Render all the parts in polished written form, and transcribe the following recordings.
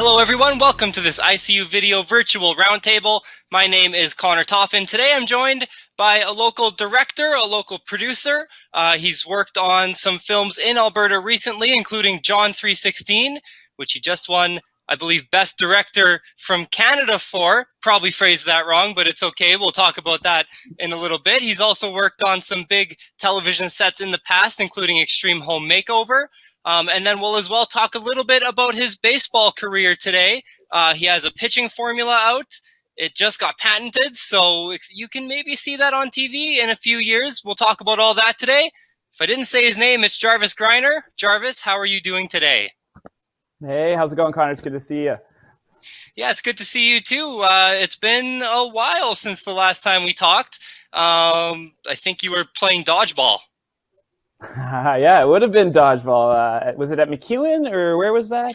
Hello everyone, welcome to this ICU Video Virtual Roundtable. My name is Connor Toffan. Today I'm joined by a local director, a local producer. He's worked on some films in Alberta recently, including John 3:16, which he just won, I believe, Best Director from Canada for. Probably phrased that wrong, but it's okay. We'll talk about that in a little bit. He's also worked on some big television sets in the past, including Extreme Home Makeover. And then we'll as well talk a little bit about his baseball career today. He has a pitching formula out. It just got patented, so you can maybe see that on TV in a few years. We'll talk about all that today. If I didn't say his name, it's Jarvis Grenier. Jarvis, how are you doing today? Hey, how's it going, Connor? It's good to see you. Yeah, it's good to see you too. It's been a while since the last time we talked. I think you were playing dodgeball. Yeah, it would have been dodgeball. Was it at McEwen or where was that?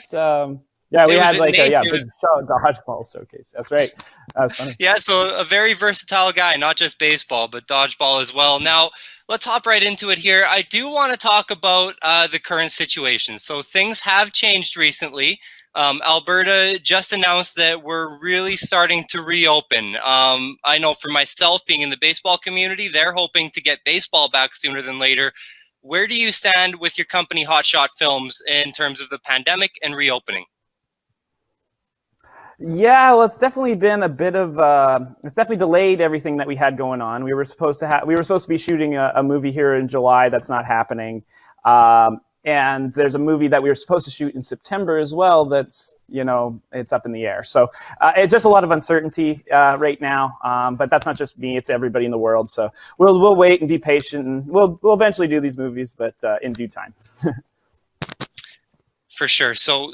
Yeah, we had like a big dodgeball showcase. That's right. That was funny. Yeah, so a very versatile guy, not just baseball, but dodgeball as well. Now, let's hop right into it here. I do want to talk about the current situation. So things have changed recently. Alberta just announced that we're really starting to reopen. I know for myself, being in the baseball community, they're hoping to get baseball back sooner than later. Where do you stand with your company, Hotshot Films, in terms of the pandemic and reopening? Yeah, well, it's definitely been a bit of it's definitely delayed everything that we had going on. We were supposed to be shooting a movie here in July. That's not happening. And there's a movie that we were supposed to shoot in September as well. That's, it's up in the air. So it's just a lot of uncertainty right now. But that's not just me; it's everybody in the world. So we'll wait and be patient, and we'll eventually do these movies, but in due time. For sure. So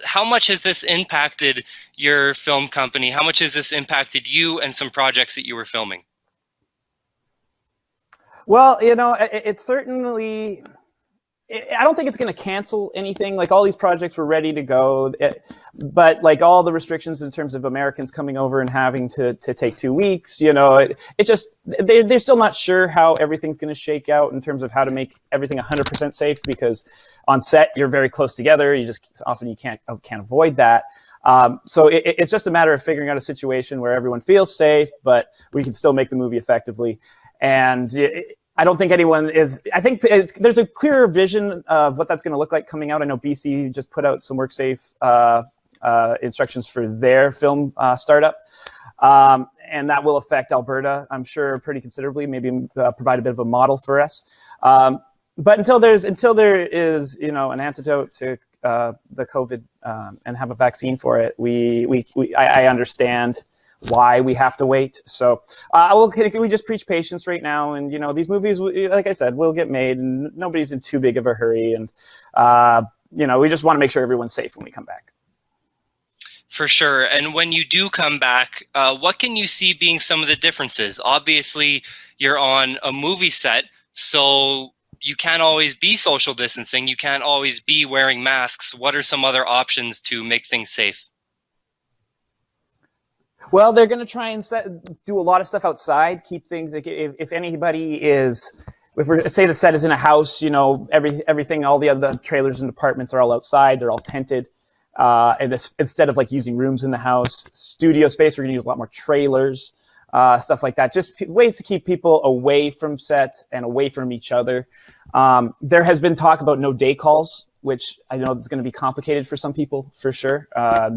how much has this impacted your film company? How much has this impacted you and some projects that you were filming? Well, it's certainly. I don't think it's going to cancel anything. Like, all these projects were ready to go, but like all the restrictions in terms of Americans coming over and having to take 2 weeks, it just, they're still not sure how everything's going to shake out in terms of how to make everything 100% safe, because on set you're very close together. You can't avoid that. So it's just a matter of figuring out a situation where everyone feels safe, but we can still make the movie effectively. And I don't think anyone is. I think there's a clearer vision of what that's going to look like coming out. I know BC just put out some WorkSafe instructions for their film startup, and that will affect Alberta, I'm sure, pretty considerably. Maybe provide a bit of a model for us. But until there is, an antidote to the COVID and have a vaccine for it, I understand why we have to wait. So we just preach patience right now, and these movies, like I said, will get made, and nobody's in too big of a hurry, and we just want to make sure everyone's safe when we come back. For sure. And when you do come back, what can you see being some of the differences? Obviously, you're on a movie set, so you can't always be social distancing. You can't always be wearing masks. What are some other options to make things safe? Well, they're going to try and do a lot of stuff outside, keep things, if anybody is, say the set is in a house, everything, all the other trailers and apartments are all outside, they're all tented. And instead of like using rooms in the house, studio space, we're going to use a lot more trailers, stuff like that. Just ways to keep people away from set and away from each other. There has been talk about no day calls, which I know is going to be complicated for some people, for sure.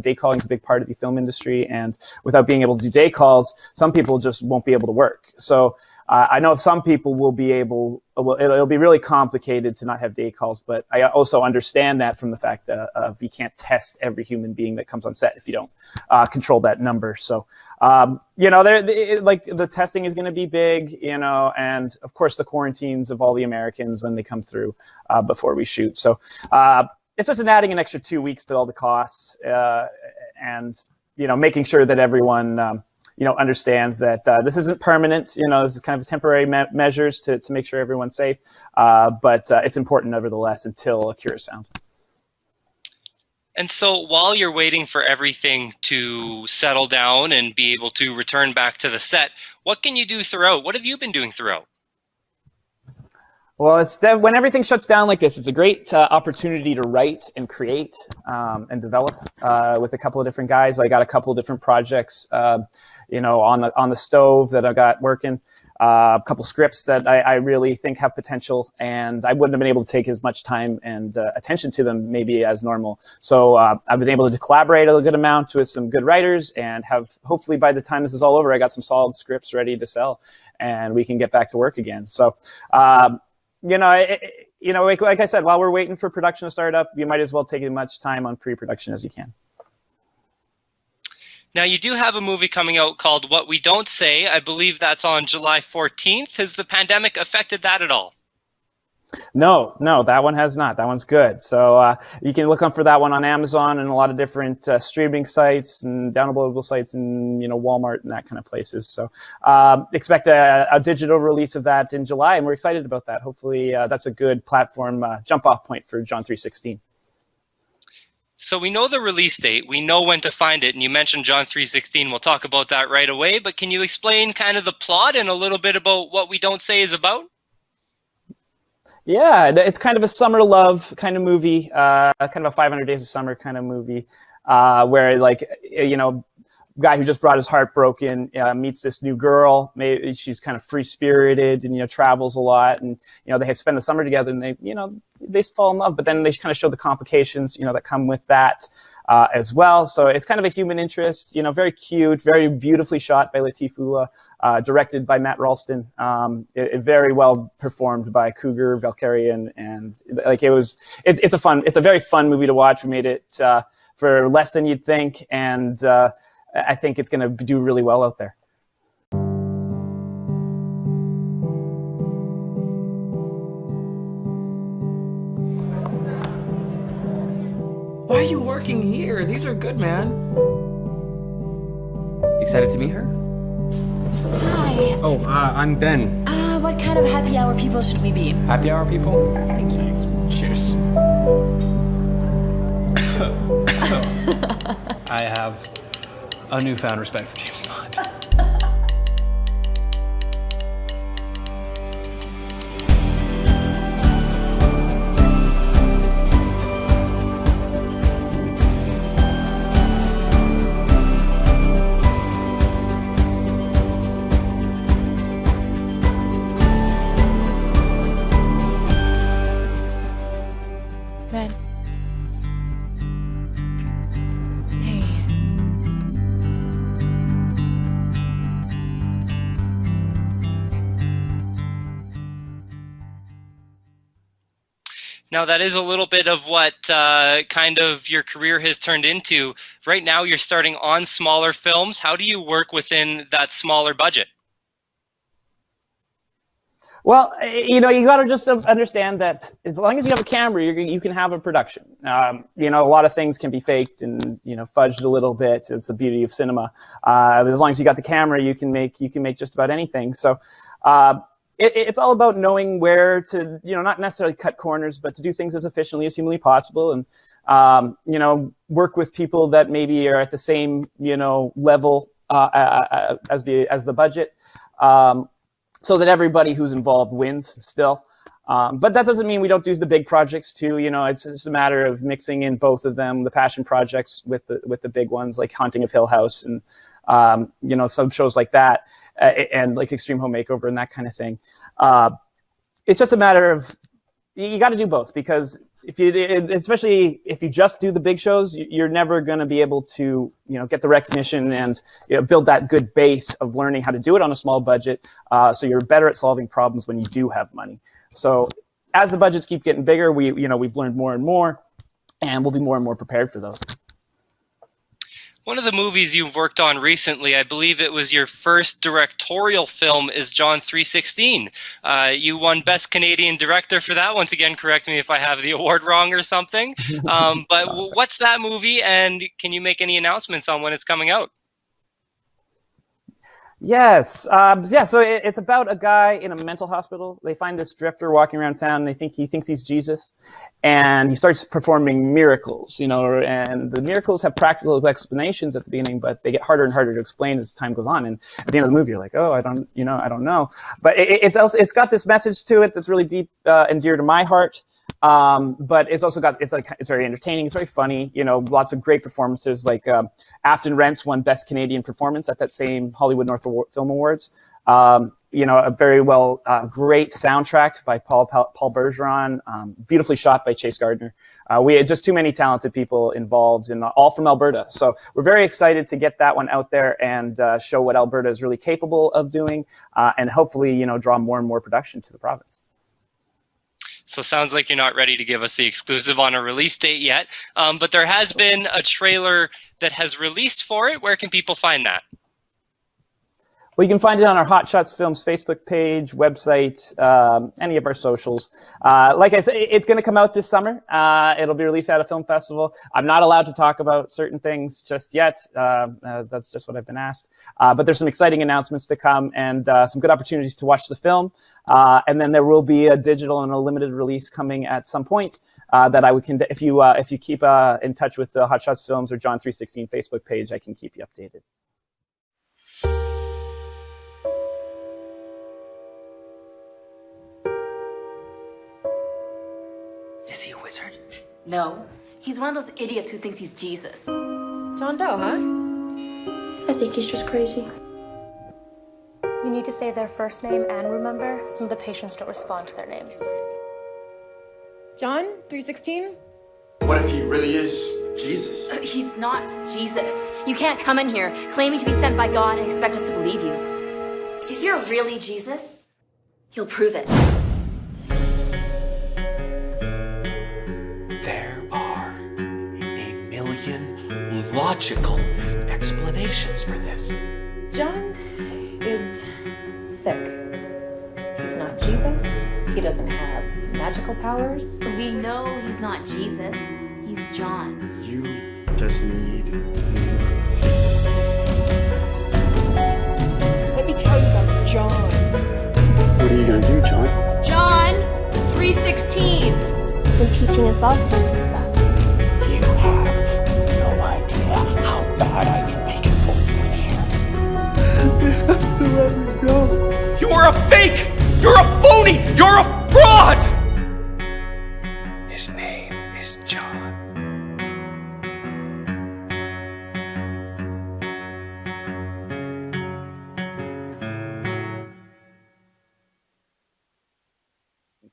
Day calling is a big part of the film industry, and without being able to do day calls, some people just won't be able to work. So I know some people will be able, it'll be really complicated to not have day calls, but I also understand that from the fact that you can't test every human being that comes on set if you don't control that number. So, like the testing is going to be big, and of course the quarantines of all the Americans when they come through before we shoot. So it's just adding an extra 2 weeks to all the costs, and, making sure that everyone, understands that this isn't permanent. This is kind of temporary measures to make sure everyone's safe. But it's important nevertheless until a cure is found. And so while you're waiting for everything to settle down and be able to return back to the set, what can you do throughout? What have you been doing throughout? Well, when everything shuts down like this, it's a great opportunity to write and create and develop with a couple of different guys. I got a couple of different projects, on the stove that I got working. A couple scripts that I really think have potential, and I wouldn't have been able to take as much time and attention to them maybe as normal. So I've been able to collaborate a good amount with some good writers, and have hopefully by the time this is all over, I got some solid scripts ready to sell, and we can get back to work again. So. Like I said, while we're waiting for production to start up, you might as well take as much time on pre-production as you can. Now, you do have a movie coming out called What We Don't Say. I believe that's on July 14th. Has the pandemic affected that at all? No, that one has not. That one's good. So you can look up for that one on Amazon and a lot of different streaming sites and downloadable sites and Walmart and that kind of places. So expect a digital release of that in July, and we're excited about that. Hopefully that's a good platform jump-off point for John 3:16. So we know the release date, we know when to find it, and you mentioned John 3:16. We'll talk about that right away, but can you explain kind of the plot and a little bit about What We Don't Say is about? Yeah, it's kind of a summer love kind of movie, kind of a 500 Days of Summer kind of movie, where guy who just brought his heart broken meets this new girl. Maybe she's kind of free-spirited and travels a lot, and they have spent the summer together, and they fall in love, but then they kind of show the complications that come with that as well. So it's kind of a human interest, very cute, very beautifully shot by Latif Ullah. Directed by Matt Ralston, very well performed by Cougar Valkyrian, and it's a very fun movie to watch. We made it for less than you'd think, and I think it's going to do really well out there. Why are you working here? These are good, man. Excited to meet her? Hi. Oh, I'm Ben. What kind of happy hour people should we be? Happy hour people? Thank you. Cheers. I have a newfound respect for James Bond. Ben. Hey. Now, that is a little bit of what kind of your career has turned into. Right now, you're starting on smaller films. How do you work within that smaller budget? Well, you got to just understand that as long as you have a camera, you can have a production. A lot of things can be faked and fudged a little bit. It's the beauty of cinema. As long as you got the camera, you can make just about anything. So it's all about knowing where to not necessarily cut corners, but to do things as efficiently as humanly possible, and work with people that maybe are at the same level as the budget. So that everybody who's involved wins still. But that doesn't mean we don't do the big projects too. It's just a matter of mixing in both of them, the passion projects with the big ones like Haunting of Hill House and, some shows like that, and like Extreme Home Makeover and that kind of thing. It's just a matter of, you got to do both, because especially if you just do the big shows, you're never going to be able to, get the recognition and build that good base of learning how to do it on a small budget. So you're better at solving problems when you do have money. So as the budgets keep getting bigger, we've learned more and more, and we'll be more and more prepared for those. One of the movies you've worked on recently, I believe it was your first directorial film, is John 3:16. You won Best Canadian Director for that. Once again, correct me if I have the award wrong or something. But what's that movie, and can you make any announcements on when it's coming out? Yes. Yeah. So it's about a guy in a mental hospital. They find this drifter walking around town. And he thinks he's Jesus, and he starts performing miracles. And the miracles have practical explanations at the beginning, but they get harder and harder to explain as time goes on. And at the end of the movie, you're like, oh, I don't know. But it's got this message to it that's really deep and dear to my heart. But it's also got it's very entertaining. It's very funny. Lots of great performances. Like Afton Rentz won Best Canadian Performance at that same Hollywood North Film Awards. A very great soundtrack by Paul Bergeron. Beautifully shot by Chase Gardner. We had just too many talented people involved, and all from Alberta. So we're very excited to get that one out there and show what Alberta is really capable of doing, and hopefully draw more and more production to the province. So sounds like you're not ready to give us the exclusive on a release date yet, but there has been a trailer that has released for it. Where can people find that? Well, you can find it on our Hot Shots Films Facebook page, website, any of our socials. Like I said, it's going to come out this summer. It'll be released at a film festival. I'm not allowed to talk about certain things just yet. That's just what I've been asked. But there's some exciting announcements to come, and some good opportunities to watch the film. And then there will be a digital and a limited release coming at some point that if you keep in touch with the Hot Shots Films or John 316 Facebook page, I can keep you updated. Is he a wizard? No. He's one of those idiots who thinks he's Jesus. John Doe, huh? I think he's just crazy. You need to say their first name, and remember, some of the patients don't respond to their names. John, 316? What if he really is Jesus? He's not Jesus. You can't come in here claiming to be sent by God and expect us to believe you. If you're really Jesus, he'll prove it. There are a million logical explanations for this. John is sick. He's not Jesus. He doesn't have magical powers. We know he's not Jesus. He's John. You just need... Let me tell you about John. What are you gonna do, John? John 316. Been teaching us all sorts of stuff. You have no idea how bad I can make it for you in here. You have to let me go. You are a fake! You're a phony! You're a fraud! His name is John.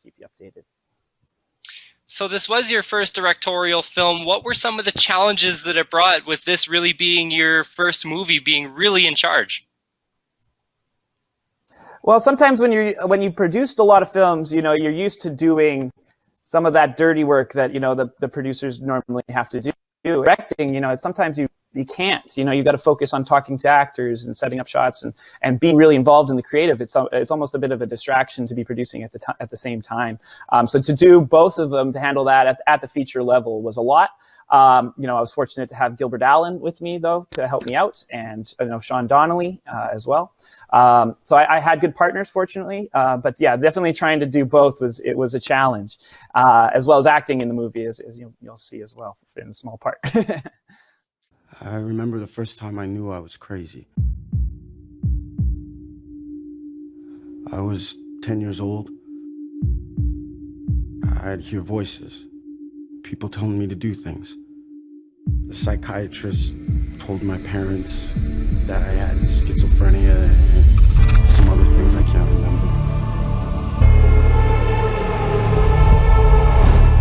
Keep you updated. So this was your first directorial film. What were some of the challenges that it brought with this really being your first movie, being really in charge? Well, sometimes when you produced a lot of films, you're used to doing some of that dirty work that the producers normally have to do. Directing, sometimes you can't. You got to focus on talking to actors and setting up shots and being really involved in the creative. It's almost a bit of a distraction to be producing at the same time. So to do both of them, to handle that at the feature level was a lot. I was fortunate to have Gilbert Allen with me, though, to help me out, and Sean Donnelly as well. So I had good partners, fortunately. But yeah, definitely trying to do both was a challenge, as well as acting in the movie, as you'll see as well in a small part. I remember the first time I knew I was crazy. I was 10 years old. I'd hear voices. People telling me to do things. The psychiatrist told my parents that I had schizophrenia and some other things I can't remember.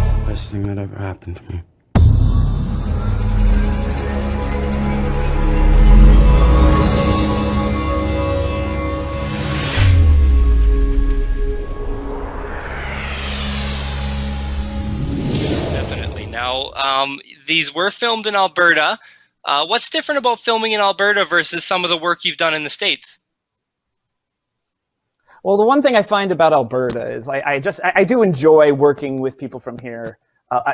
It's the best thing that ever happened to me. Now, these were filmed in Alberta. What's different about filming in Alberta versus some of the work you've done in the States? Well, the one thing I find about Alberta is I do enjoy working with people from here.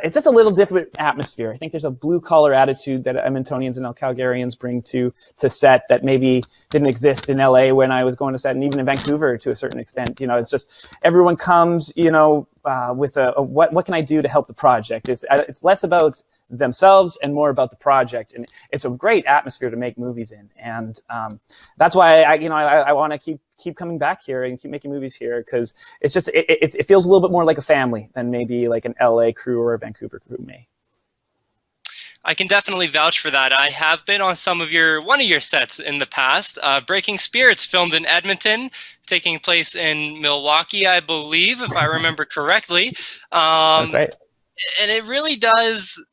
it's just a little different atmosphere. I think there's a blue-collar attitude that Edmontonians and Calgarians bring to set that maybe didn't exist in LA when I was going to set, and even in Vancouver to a certain extent. You know, it's just everyone comes, you know, with a what can I do to help the project? It's less about themselves and more about the project, and it's a great atmosphere to make movies in, and that's why I want to keep coming back here and keep making movies here, because it's just it feels a little bit more like a family than maybe like an LA crew or a Vancouver crew may. I can definitely vouch for that. I have been on one of your sets in the past. Breaking Spirits, filmed in Edmonton, taking place in Milwaukee, I believe, if I remember correctly. That's right. And it really does.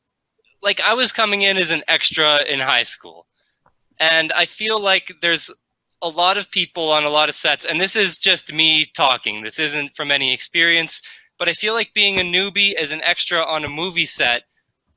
Like, I was coming in as an extra in high school, and I feel like there's a lot of people on a lot of sets, and this is just me talking. This isn't from any experience, but I feel like being a newbie as an extra on a movie set,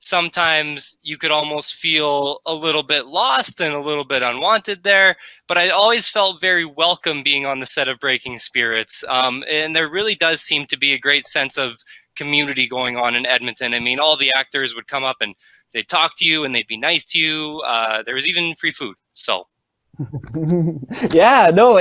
sometimes you could almost feel a little bit lost and a little bit unwanted there, but I always felt very welcome being on the set of Breaking Spirits, and there really does seem to be a great sense of community going on in Edmonton. I mean, all the actors would come up and they'd talk to you and they'd be nice to you. There was even free food. So yeah, no,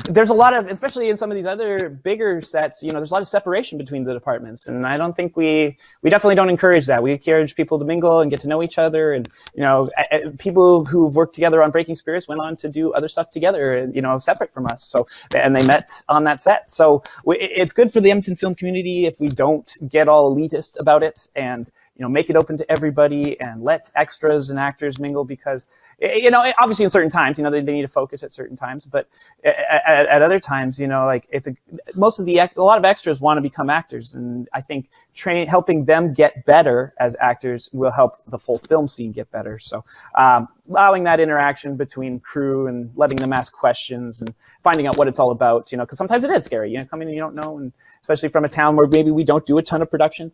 there's a lot of, especially in some of these other bigger sets, you know, there's a lot of separation between the departments, and I don't think we definitely don't encourage that. We encourage people to mingle and get to know each other, and you know, people who've worked together on Breaking Spirits went on to do other stuff together, you know, separate from us. So, and they met on that set. So it's good for the Edmonton film community if we don't get all elitist about it, and you know, make it open to everybody and let extras and actors mingle, because, you know, obviously in certain times, you know, they need to focus at certain times, but at other times, you know, like a lot of extras want to become actors, and I think helping them get better as actors will help the full film scene get better. So allowing that interaction between crew and letting them ask questions and finding out what it's all about, you know, because sometimes it is scary, you know, come in and you don't know, and especially from a town where maybe we don't do a ton of production.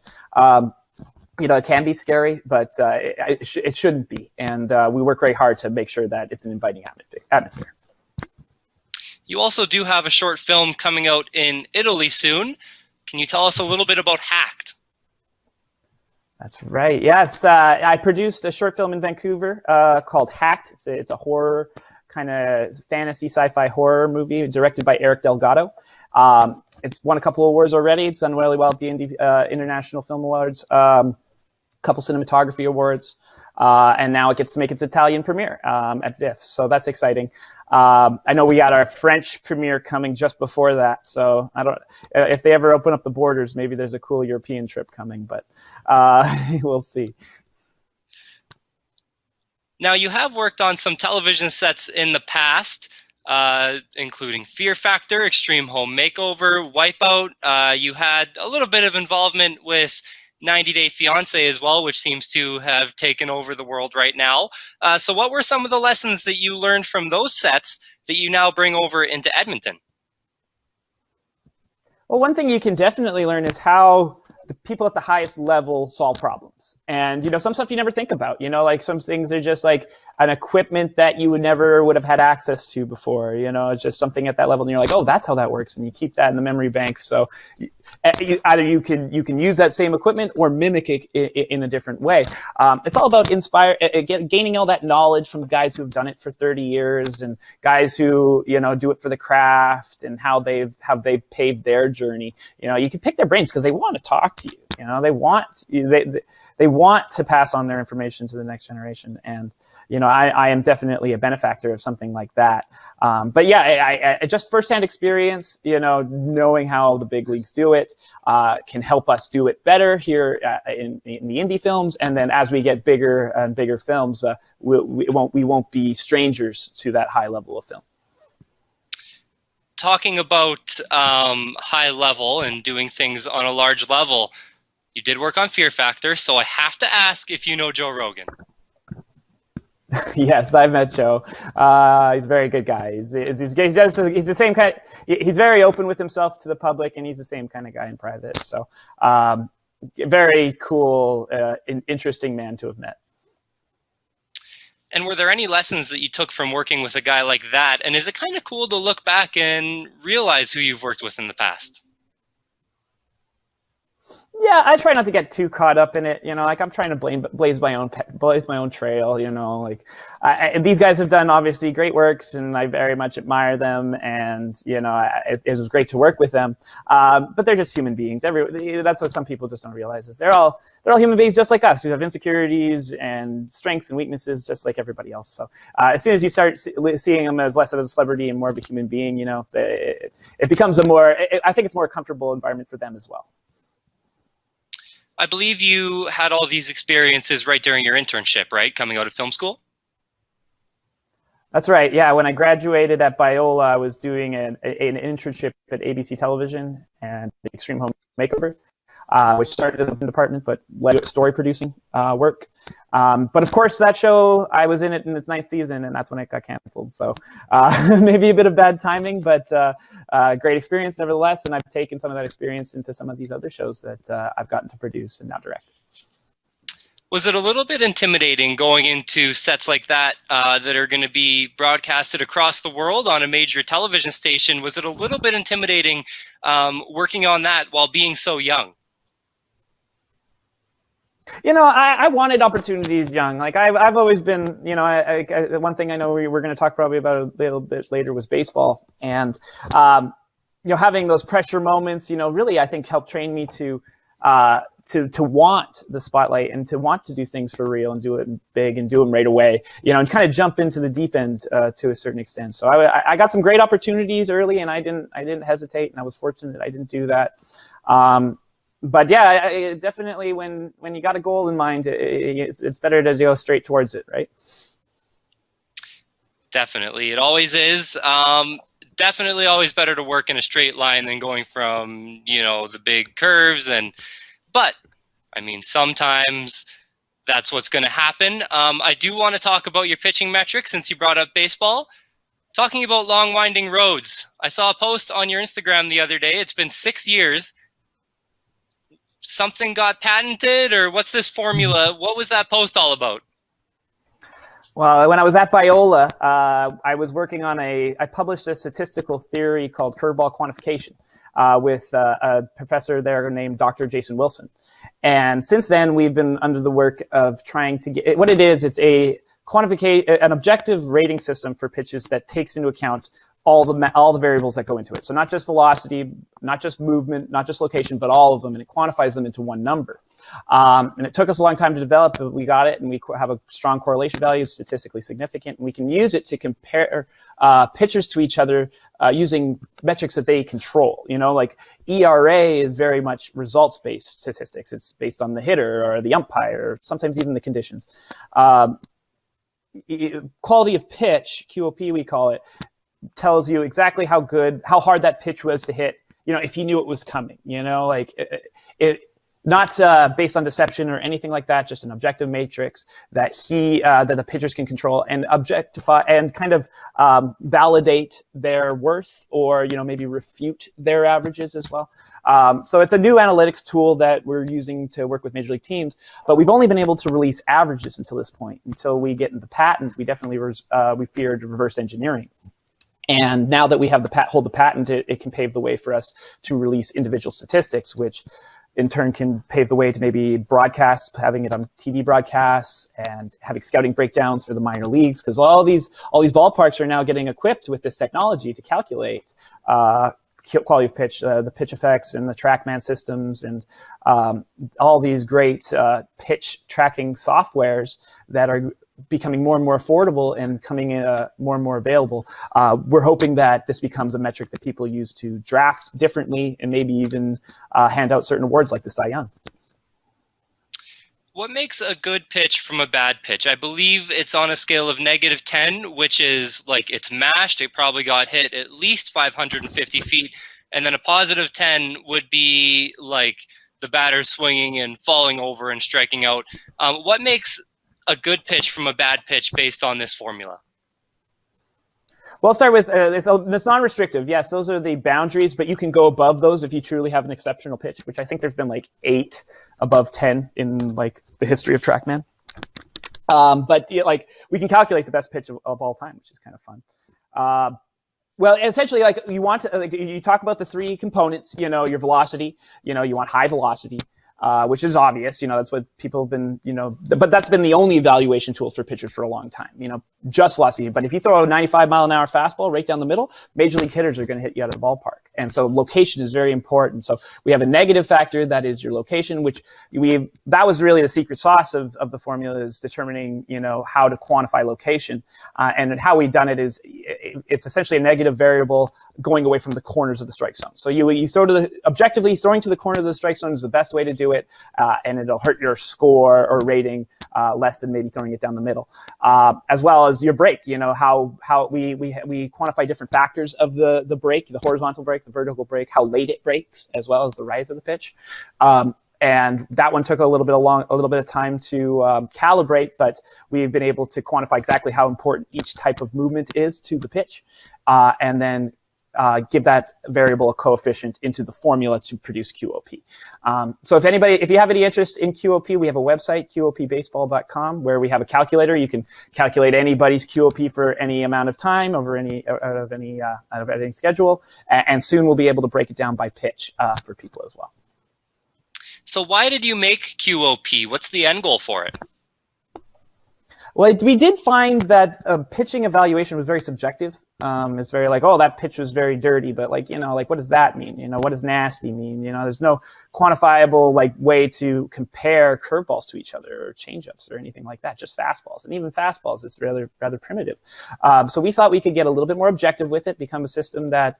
You know, it can be scary, but it shouldn't be. And we work very hard to make sure that it's an inviting atmosphere. You also do have a short film coming out in Italy soon. Can you tell us a little bit about Hacked? That's right. Yes, I produced a short film in Vancouver called Hacked. It's a horror, kind of fantasy sci-fi horror movie directed by Eric Delgado. It's won a couple of awards already. It's done really well at the International Film Awards. Couple cinematography awards, and now it gets to make its Italian premiere at VIFF, so that's exciting. I know we got our French premiere coming just before that, so I don't. If they ever open up the borders, maybe there's a cool European trip coming, but we'll see. Now, you have worked on some television sets in the past, including Fear Factor, Extreme Home Makeover, Wipeout. You had a little bit of involvement with 90 Day Fiancé as well, which seems to have taken over the world right now. So what were some of the lessons that you learned from those sets that you now bring over into Edmonton? Well, one thing you can definitely learn is how the people at the highest level solve problems. And, you know, some stuff you never think about, you know, like some things are just like an equipment that you would have had access to before, you know, it's just something at that level and you're like, oh, that's how that works. And you keep that in the memory bank. So either you can use that same equipment or mimic it in a different way. It's all about gaining all that knowledge from guys who have done it for 30 years and guys who, you know, do it for the craft and how they've paved their journey. You know, you can pick their brains because they want to talk to you. You know, they want to pass on their information to the next generation. And, you know, I am definitely a benefactor of something like that. But yeah, I just firsthand experience, you know, knowing how the big leagues do it can help us do it better here in the indie films. And then as we get bigger and bigger films, we won't be strangers to that high level of film. Talking about high level and doing things on a large level, you did work on Fear Factor, so I have to ask if you know Joe Rogan. Yes, I've met Joe. He's a very good guy. He's the same kind. He's very open with himself to the public, and he's the same kind of guy in private. So, very cool, interesting man to have met. And were there any lessons that you took from working with a guy like that? And is it kind of cool to look back and realize who you've worked with in the past? Yeah, I try not to get too caught up in it. Like I'm trying to blaze my own trail. Like these guys have done obviously great works, and I very much admire them. And it was great to work with them. But they're just human beings. That's what some people just don't realize is they're all human beings just like us who have insecurities and strengths and weaknesses just like everybody else. So as soon as you start seeing them as less of a celebrity and more of a human being, it becomes I think it's more a comfortable environment for them as well. I believe you had all these experiences right during your internship, right? Coming out of film school? That's right. Yeah, when I graduated at Biola, I was doing an internship at ABC Television and Extreme Home Makeover, which started in the department but led to story producing work. But of course, that show, I was in it in its 9th season, and that's when it got canceled. So maybe a bit of bad timing, but great experience nevertheless. And I've taken some of that experience into some of these other shows that I've gotten to produce and now direct. Was it a little bit intimidating going into sets like that that are going to be broadcasted across the world on a major television station? Was it a little bit intimidating working on that while being so young? I wanted opportunities young. Like I've always been, one thing I know we're going to talk probably about a little bit later was baseball. And, having those pressure moments, really I think helped train me to want the spotlight and to want to do things for real and do it big and do them right away, and kind of jump into the deep end to a certain extent. So I got some great opportunities early, and I didn't hesitate, and I was fortunate I didn't do that. But yeah, definitely when you got a goal in mind, it's better to go straight towards it, right? Definitely, it always is. Definitely always better to work in a straight line than going from, the big curves. But I mean, sometimes that's what's going to happen. I do want to talk about your pitching metrics since you brought up baseball. Talking about long winding roads, I saw a post on your Instagram the other day. It's been 6 years. Something got patented, or what's this formula? What was that post all about? Well, when I was at Biola, I was working on I published a statistical theory called curveball quantification with a professor there named Dr. Jason Wilson. And since then, we've been under the work of trying to get, what it is, it's an objective rating system for pitches that takes into account all the variables that go into it. So not just velocity, not just movement, not just location, but all of them, and it quantifies them into one number. And it took us a long time to develop, but we got it, and we have a strong correlation value, statistically significant, and we can use it to compare pitchers to each other using metrics that they control. Like ERA is very much results-based statistics. It's based on the hitter or the umpire, or sometimes even the conditions. Quality of pitch, QoP we call it, tells you exactly how hard that pitch was to hit, if you knew it was coming, like it not based on deception or anything like that, just an objective matrix that that the pitchers can control and objectify and kind of validate their worth, or, maybe refute their averages as well. So it's a new analytics tool that we're using to work with major league teams, but we've only been able to release averages until this point. Until we get into the patent, we definitely we feared reverse engineering. And now that we have hold the patent, it can pave the way for us to release individual statistics, which in turn can pave the way to maybe broadcast, having it on TV broadcasts and having scouting breakdowns for the minor leagues, because all these ballparks are now getting equipped with this technology to calculate quality of pitch, the pitch effects and the TrackMan systems, and all these great pitch tracking softwares that are becoming more and more affordable and coming more and more available. We're hoping that this becomes a metric that people use to draft differently and maybe even hand out certain awards like the Cy Young. What makes a good pitch from a bad pitch? I believe it's on a scale of -10, which is like it's mashed. It probably got hit at least 550 feet. And then a +10 would be like the batter swinging and falling over and striking out. What makes a good pitch from a bad pitch based on this formula? Well, I'll start with it's non-restrictive. Yes, those are the boundaries, but you can go above those if you truly have an exceptional pitch, which I think there's been like 8 above 10 in like the history of TrackMan. But like we can calculate the best pitch of all time, which is kind of fun. Well, essentially, like you want to, you talk about the 3 components. Your velocity. You want high velocity. which is obvious. That's what people have been, but that's been the only evaluation tool for pitchers for a long time, just velocity. But if you throw a 95-mile-an-hour fastball right down the middle, major league hitters are going to hit you out of the ballpark. And so location is very important. So we have a negative factor, that is your location, which that was really the secret sauce of the formula, is determining, how to quantify location. And how we've done it is it's essentially a negative variable going away from the corners of the strike zone. So you throw objectively throwing to the corner of the strike zone is the best way to do it, and it'll hurt your score or rating less than maybe throwing it down the middle, as well as your break. How we quantify different factors of the break, the horizontal break, the vertical break, how late it breaks, as well as the rise of the pitch. And that one took a little bit of time to calibrate, but we've been able to quantify exactly how important each type of movement is to the pitch, and then give that variable a coefficient into the formula to produce QoP. So if you have any interest in QoP, we have a website, QoPbaseball.com, where we have a calculator. You can calculate anybody's QoP for any amount of time out of any schedule, and soon we'll be able to break it down by pitch for people as well. So why did you make QoP? What's the end goal for it? Well, we did find that pitching evaluation was very subjective. It's very like, oh, that pitch was very dirty, but what does that mean? What does nasty mean? There's no quantifiable way to compare curveballs to each other or changeups or anything like that. Just fastballs, and even fastballs, it's rather primitive. So we thought we could get a little bit more objective with it, become a system that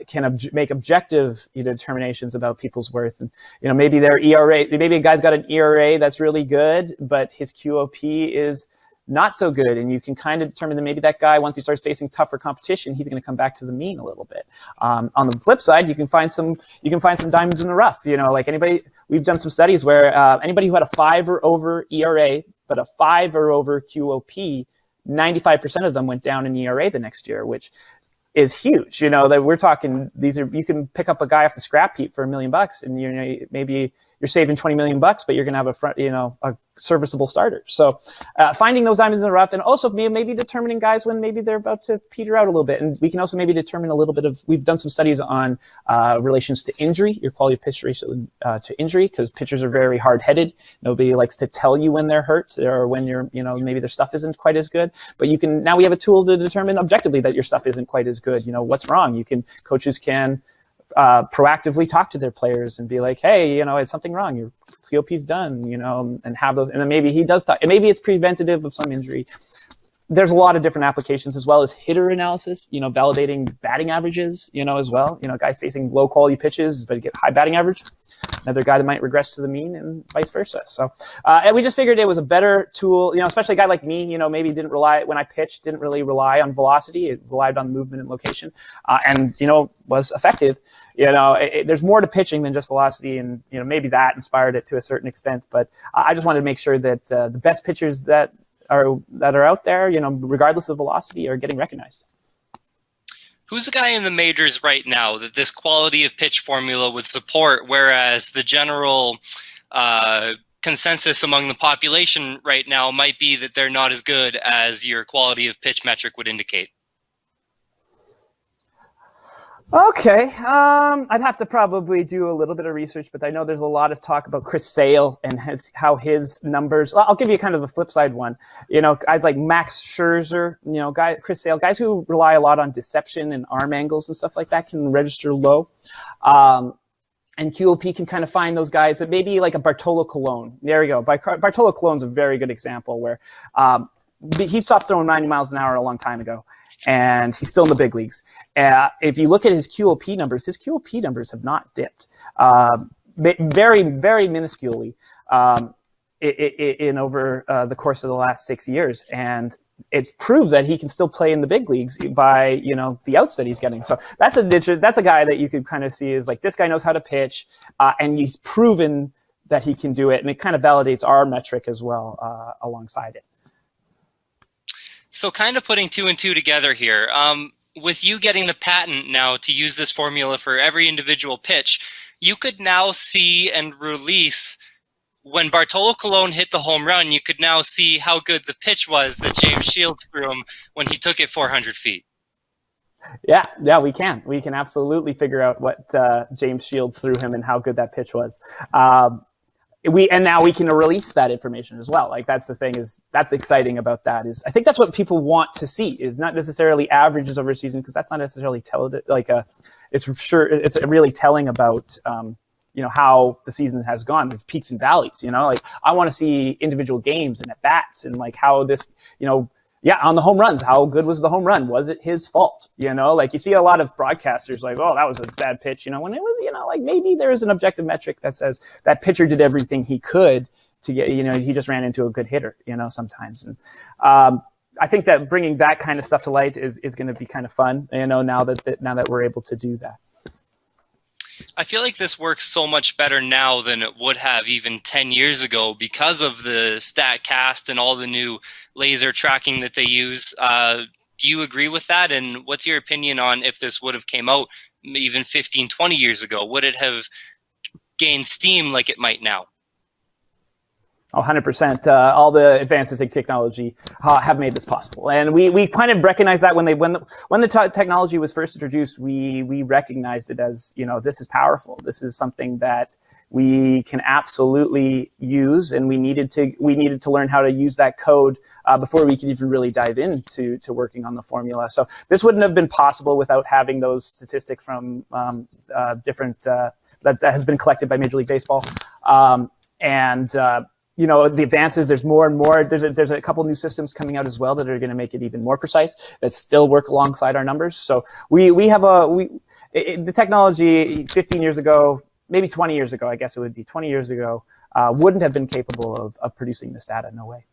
can make objective determinations about people's worth. And maybe their ERA, maybe a guy's got an ERA that's really good, but his QoP is not so good, and you can kind of determine that maybe that guy, once he starts facing tougher competition, he's going to come back to the mean a little bit. On the flip side, you can find some diamonds in the rough. We've done some studies where anybody who had a 5 or over ERA but a 5 or over QoP, 95% of them went down in ERA the next year, which is huge. That we're talking, you can pick up a guy off the scrap heap for $1 million, and maybe you're saving $20 million, but you're going to have a serviceable starter. So finding those diamonds in the rough, and also maybe determining guys when maybe they're about to peter out a little bit. And we can also maybe determine a little bit we've done some studies on relations to injury, your quality of pitch ratio to injury, because pitchers are very hard-headed. Nobody likes to tell you when they're hurt or when maybe their stuff isn't quite as good. But now we have a tool to determine objectively that your stuff isn't quite as good. What's wrong? Coaches can proactively talk to their players and be like, hey, is something wrong? Your QoP's done, and have those. And then maybe he does talk, and maybe it's preventative of some injury. There's a lot of different applications, as well as hitter analysis, validating batting averages, as well. Guys facing low quality pitches, but get high batting average. Another guy that might regress to the mean, and vice versa. So, and we just figured it was a better tool, especially a guy like me, maybe didn't really rely on velocity. It relied on movement and location, and, was effective. There's more to pitching than just velocity, and, maybe that inspired it to a certain extent. But I just wanted to make sure that the best pitchers that are out there, regardless of velocity, are getting recognized. Who's the guy in the majors right now that this quality of pitch formula would support, whereas the general consensus among the population right now might be that they're not as good as your quality of pitch metric would indicate? Okay, I'd have to probably do a little bit of research, but I know there's a lot of talk about Chris Sale and how his numbers. I'll give you kind of a flip side one. Guys like Max Scherzer, Chris Sale, guys who rely a lot on deception and arm angles and stuff like that can register low. And QoP can kind of find those guys that maybe like a Bartolo Colon. There we go. Bartolo Colon's a very good example where he stopped throwing 90 miles an hour a long time ago, and he's still in the big leagues. If you look at his QoP numbers have not dipped very, very minusculely in over the course of the last 6 years. And it's proved that he can still play in the big leagues by, the outs that he's getting. So that's a guy that you could kind of see as like, this guy knows how to pitch, and he's proven that he can do it. And it kind of validates our metric as well alongside it. So kind of putting 2 and 2 together here, with you getting the patent now to use this formula for every individual pitch, you could now see and release, when Bartolo Colon hit the home run, you could now see how good the pitch was that James Shields threw him when he took it 400 feet. Yeah, we can. We can absolutely figure out what James Shields threw him and how good that pitch was. And now we can release that information as well. Like that's the thing that's exciting about that is I think that's what people want to see is not necessarily averages over a season because that's not necessarily it's really telling about how the season has gone with peaks and valleys. Like I want to see individual games and at bats and like how this on the home runs, how good was the home run? Was it his fault? Like you see a lot of broadcasters like, oh, that was a bad pitch, when it was, like maybe there is an objective metric that says that pitcher did everything he could to get, he just ran into a good hitter, sometimes. And I think that bringing that kind of stuff to light is going to be kind of fun, now that we're able to do that. I feel like this works so much better now than it would have even 10 years ago because of the StatCast and all the new laser tracking that they use. Do you agree with that? And what's your opinion on if this would have came out even 15, 20 years ago? Would it have gained steam like it might now? 100%. All the advances in technology have made this possible, and we kind of recognized that when the technology was first introduced, we recognized it as this is powerful. This is something that we can absolutely use, and we needed to learn how to use that code before we could even really dive into working on the formula. So this wouldn't have been possible without having those statistics from different that has been collected by Major League Baseball, the advances, there's more and more. There's a couple new systems coming out as well that are going to make it even more precise, that still work alongside our numbers. So we have the technology 15 years ago, maybe 20 years ago, I guess it would be 20 years ago, wouldn't have been capable of producing this data. No way.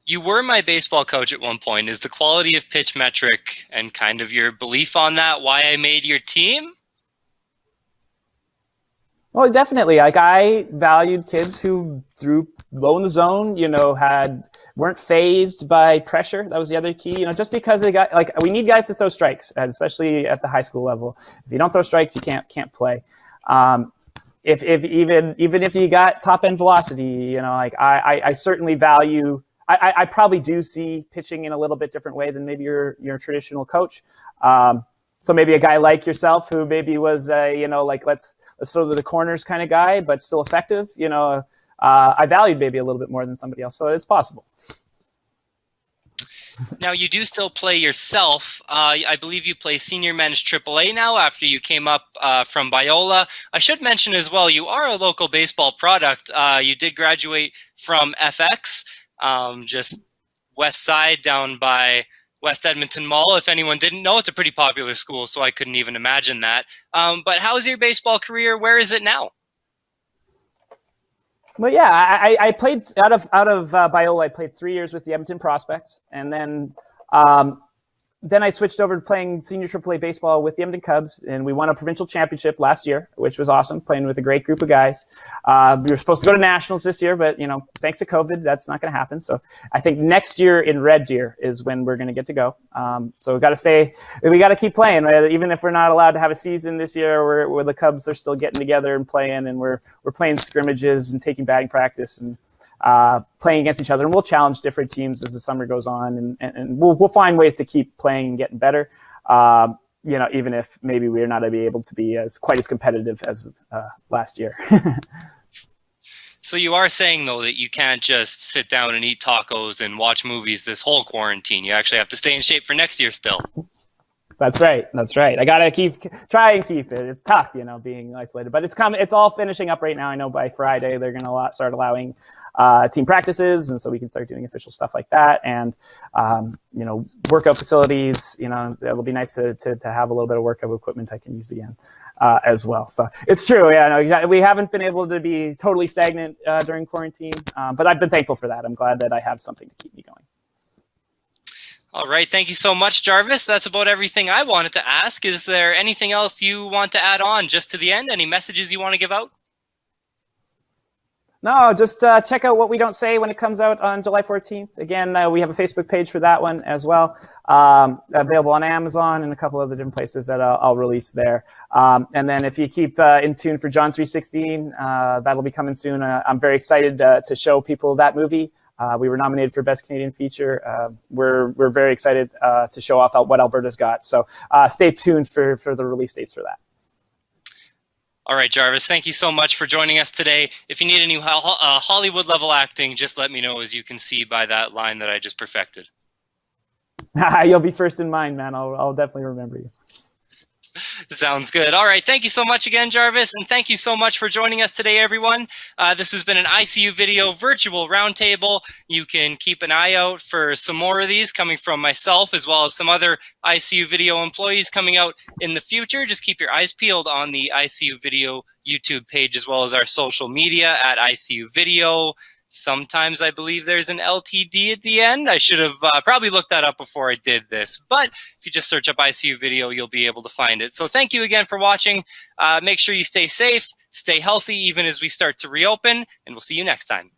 You were my baseball coach at one point. Is the quality of pitch metric and kind of your belief on that why I made your team? Well, definitely. Like I valued kids who threw low in the zone, weren't phased by pressure. That was the other key. Just because they got we need guys to throw strikes, especially at the high school level. If you don't throw strikes, you can't play. If even if you got top end velocity, I certainly value. I probably do see pitching in a little bit different way than maybe your traditional coach. So maybe a guy like yourself who maybe was let's throw to the corners kind of guy, but still effective. I valued maybe a little bit more than somebody else, so it's possible. Now you do still play yourself. I believe you play senior men's AAA now after you came up from Biola. I should mention as well, you are a local baseball product. You did graduate from FX, just west side down by West Edmonton Mall. If anyone didn't know, it's a pretty popular school, so I couldn't even imagine that. But how's your baseball career? Where is it now? Well, yeah, I played out of Biola. I played 3 years with the Edmonton Prospects, and then I switched over to playing senior AAA baseball with the Edmonton Cubs, and we won a provincial championship last year, which was awesome, playing with a great group of guys. We were supposed to go to nationals this year, but thanks to COVID, that's not going to happen. So I think next year in Red Deer is when we're going to get to go. So we got to keep playing, right? Even if we're not allowed to have a season this year, where the Cubs are still getting together and playing, and we're playing scrimmages and taking batting practice and playing against each other, and we'll challenge different teams as the summer goes on, and we'll find ways to keep playing and getting better. Even if maybe we're not able to be quite as competitive as last year. So you are saying though that you can't just sit down and eat tacos and watch movies this whole quarantine. You actually have to stay in shape for next year still. That's right. I gotta try and keep it. It's tough, being isolated, but it's all finishing up right now. I know by Friday they're gonna start allowing team practices, and so we can start doing official stuff like that. And workout facilities. It'll be nice to have a little bit of workout equipment I can use again as well. So it's true. Yeah, we haven't been able to be totally stagnant during quarantine, but I've been thankful for that. I'm glad that I have something to keep me going. All right. Thank you so much, Jarvis. That's about everything I wanted to ask. Is there anything else you want to add on just to the end? Any messages you want to give out? No, just check out What We Don't Say when it comes out on July 14th. Again, we have a Facebook page for that one as well, available on Amazon and a couple other different places that I'll release there. And then if you keep in tune for John 3:16, that'll be coming soon. I'm very excited to show people that movie. We were nominated for Best Canadian Feature. We're very excited to show off what Alberta's got. So stay tuned for the release dates for that. All right, Jarvis, thank you so much for joining us today. If you need any Hollywood level acting, just let me know, as you can see by that line that I just perfected. You'll be first in mind, man. I'll definitely remember you. Sounds good. All right. Thank you so much again, Jarvis. And thank you so much for joining us today, everyone. This has been an ICU Video virtual roundtable. You can keep an eye out for some more of these coming from myself, as well as some other ICU Video employees coming out in the future. Just keep your eyes peeled on the ICU Video YouTube page, as well as our social media at ICU Video. Sometimes I believe there's an LTD at the end. I should have probably looked that up before I did this. But if you just search up ICU Video, you'll be able to find it. So thank you again for watching. Make sure you stay safe, stay healthy, even as we start to reopen, and we'll see you next time.